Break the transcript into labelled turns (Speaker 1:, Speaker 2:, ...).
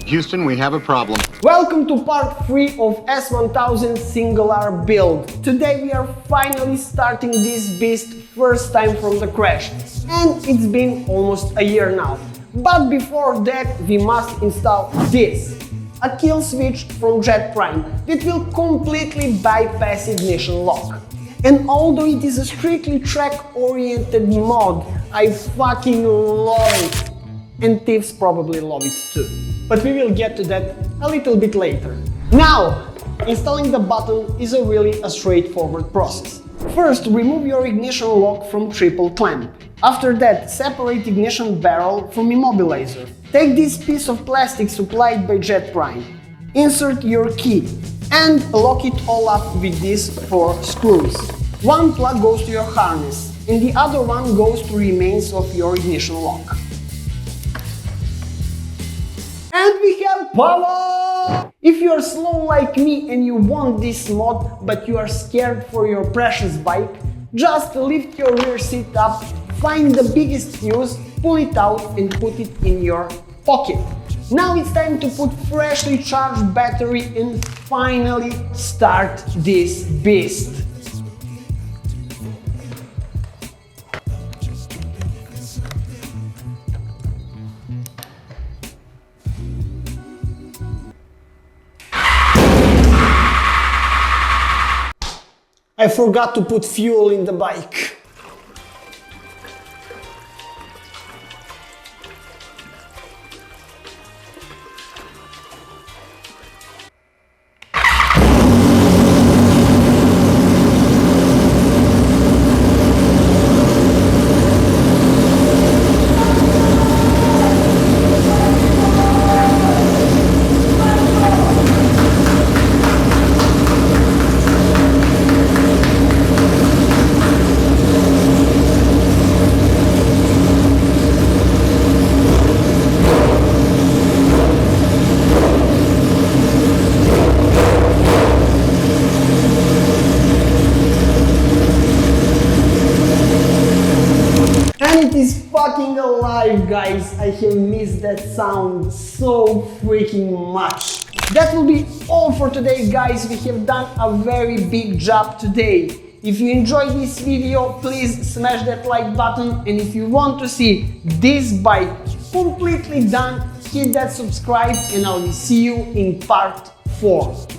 Speaker 1: Houston, we have a problem.
Speaker 2: Welcome to part 3 of S1000R build. Today we are finally starting this beast first time from the crash. And it's been almost a year now. But before that we must install this. A kill switch from Jetprime that will completely bypass ignition lock. And although it is a strictly track-oriented mod, I fucking love it. And thieves probably love it too. But we will get to that a little bit later. Now, installing the button is really a straightforward process. First, remove your ignition lock from triple clamp. After that, separate ignition barrel from immobilizer. Take this piece of plastic supplied by Jetprime. Insert your key and lock it all up with these 4 screws. One plug goes to your harness and the other one goes to remains of your ignition lock. And we have power! If you are slow like me and you want this mod but you are scared for your precious bike, just lift your rear seat up, find the biggest fuse, pull it out and put it in your pocket. Now it's time to put freshly charged battery and finally start this beast. I forgot to put fuel in the bike. It is fucking alive, guys. I have missed that sound so freaking much. That will be all for today, guys. We have done a very big job today. If you enjoyed this video, please smash that like button, and if you want to see this bike completely done, hit that subscribe and I will see you in part 4.